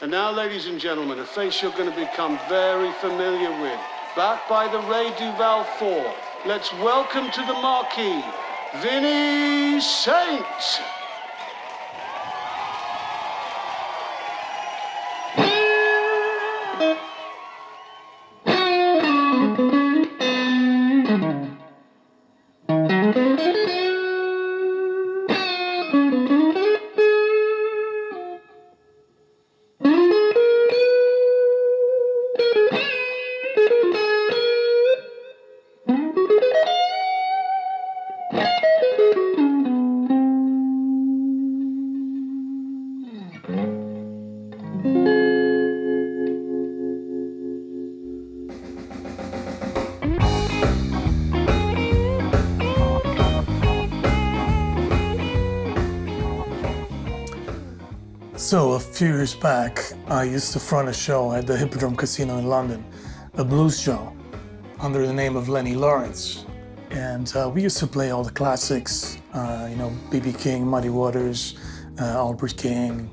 And now, ladies and gentlemen, a face you're going to become very familiar with. Backed by the Ray Duval 4, let's welcome to the marquee, Vinnie Saint. So a few years back, I used to front a show at the Hippodrome Casino in London, a blues show, under the name of Lenny Di Lorenzo. And we used to play all the classics, B.B. King, Muddy Waters, Albert King.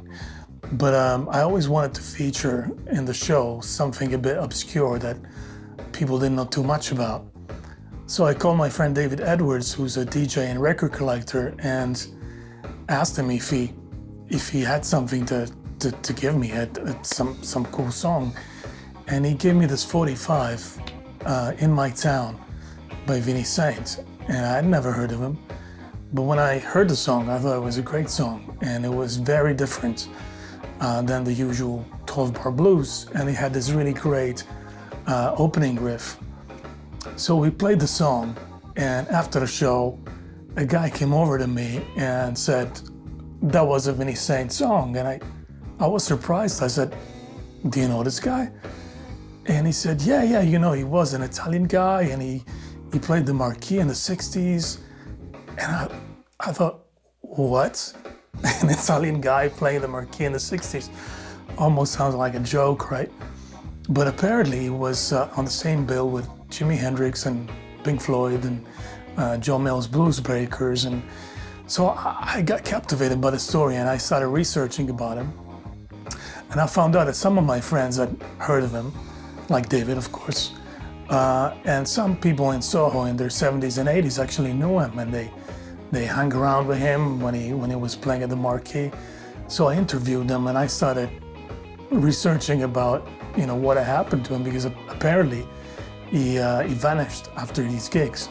But I always wanted to feature in the show something a bit obscure that people didn't know too much about. So I called my friend David Edwards, who's a DJ and record collector, and asked him if he had something to give me, some cool song. And he gave me this 45, In My Town by Vinnie Saint. And I'd never heard of him. But when I heard the song, I thought it was a great song. And it was very different than the usual 12-bar blues. And it had this really great opening riff. So we played the song. And after the show, a guy came over to me and said, that was a Vinnie Saint song. And I was surprised. I said, do you know this guy? And he said, yeah, he was an Italian guy, and he played the marquee in the 60s. And I thought, what? An Italian guy playing the marquee in the 60s? Almost sounds like a joke, right? But apparently he was on the same bill with Jimi Hendrix and Pink Floyd and Joe Mills Blues Breakers. And so I got captivated by the story, and I started researching about him. And I found out that some of my friends had heard of him, like David, of course. And some people in Soho in their 70s and 80s actually knew him, and they hung around with him when he was playing at the Marquee. So I interviewed them, and I started researching about what had happened to him, because apparently he vanished after these gigs.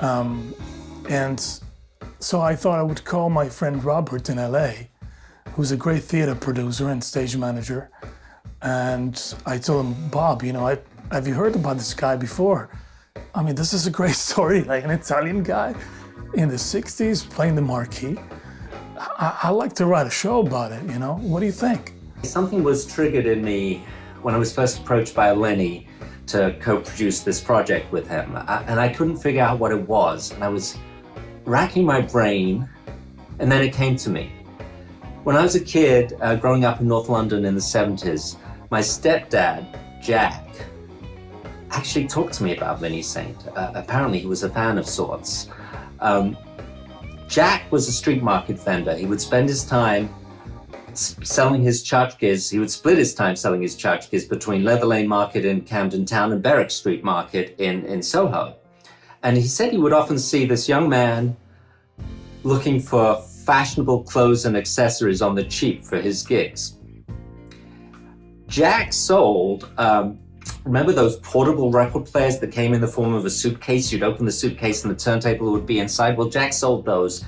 And so I thought I would call my friend Robert in LA, who's a great theater producer and stage manager. And I told him, Bob, have you heard about this guy before? I mean, this is a great story, like an Italian guy in the 60s playing the Marquee. I'd like to write a show about it, What do you think? Something was triggered in me when I was first approached by Lenny to co-produce this project with him. And I couldn't figure out what it was. And I was racking my brain, and then it came to me. When I was a kid, growing up in North London in the 70s, my stepdad, Jack, actually talked to me about Vinnie Saint. Apparently he was a fan of sorts. Jack was a street market vendor. He would spend his time selling his tchotchkes. He would split his time selling his tchotchkes between Leather Lane Market in Camden Town and Berwick Street Market in Soho. And he said he would often see this young man looking for fashionable clothes and accessories on the cheap for his gigs. Jack sold, remember those portable record players that came in the form of a suitcase? You'd open the suitcase and the turntable would be inside. Well, Jack sold those.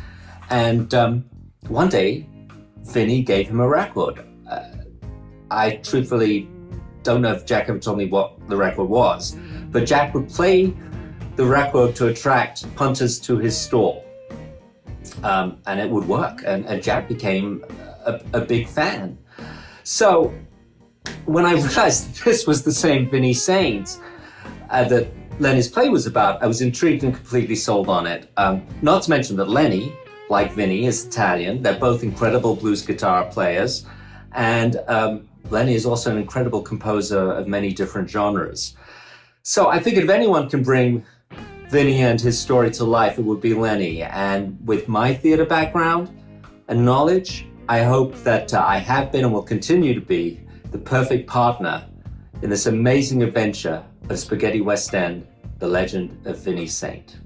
And one day, Vinnie gave him a record. I truthfully don't know if Jack ever told me what the record was, but Jack would play the record to attract punters to his stall. And it would work, and Jack became a big fan. So when I realized that this was the same Vinnie Saint that Lenny's play was about, I was intrigued and completely sold on it. Not to mention that Lenny, like Vinnie, is Italian. They're both incredible blues guitar players. And Lenny is also an incredible composer of many different genres. So I figured if anyone can bring Vinnie and his story to life, it would be Lenny. And with my theater background and knowledge, I hope that I have been and will continue to be the perfect partner in this amazing adventure of spaghetti West End, The Legend of Vinnie Saint.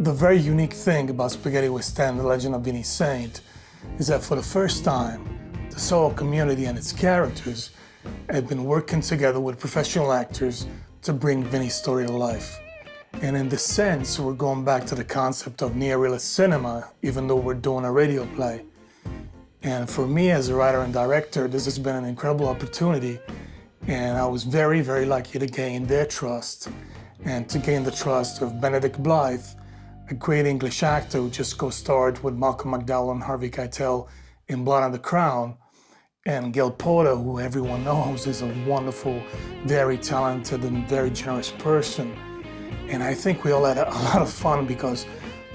The very unique thing about Spaghetti West End, The Legend of Vinnie Saint, is that for the first time, the Soho community and its characters had been working together with professional actors to bring Vinnie's story to life. And in this sense, we're going back to the concept of neorealist cinema, even though we're doing a radio play. And for me as a writer and director, this has been an incredible opportunity, and I was very, very lucky to gain their trust and to gain the trust of Benedict Blythe, a great English actor who just co-starred with Malcolm McDowell and Harvey Keitel in Blood on the Crown, and Gil Porter, who everyone knows is a wonderful, very talented and very generous person. And I think we all had a lot of fun because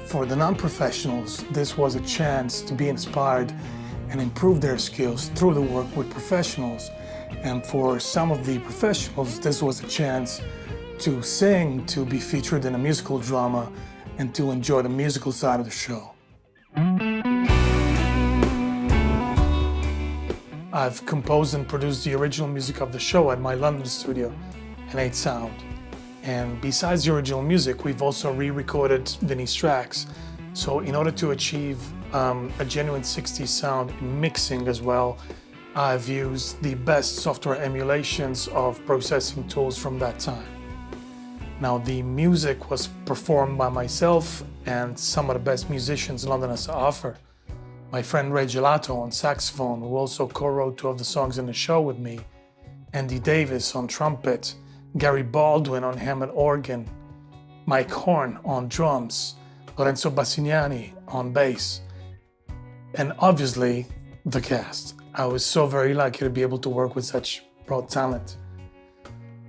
for the non-professionals, this was a chance to be inspired and improve their skills through the work with professionals. And for some of the professionals, this was a chance to sing, to be featured in a musical drama, and to enjoy the musical side of the show. I've composed and produced the original music of the show at my London studio, N8 Sound. And besides the original music, we've also re-recorded Vinnie's tracks. So in order to achieve a genuine 60s sound in mixing as well, I've used the best software emulations of processing tools from that time. Now, the music was performed by myself and some of the best musicians London has to offer. My friend Ray Gelato on saxophone, who also co-wrote 2 of the songs in the show with me, Andy Davis on trumpet, Gary Baldwin on Hammond organ, Mike Horn on drums, Lorenzo Bassignani on bass, and obviously the cast. I was so very lucky to be able to work with such broad talent.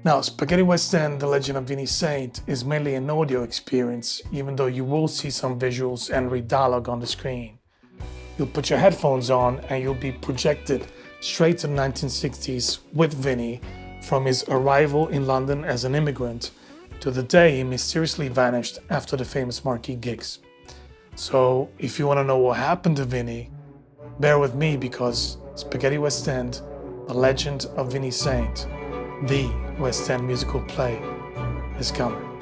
Now, Spaghetti West End, The Legend of Vinnie Saint is mainly an audio experience, even though you will see some visuals and read dialogue on the screen. You'll put your headphones on and you'll be projected straight to the 1960s with Vinnie, from his arrival in London as an immigrant to the day he mysteriously vanished after the famous marquee gigs. So if you want to know what happened to Vinnie, bear with me because Spaghetti West End, The Legend of Vinnie Saint, the West End musical play, is coming.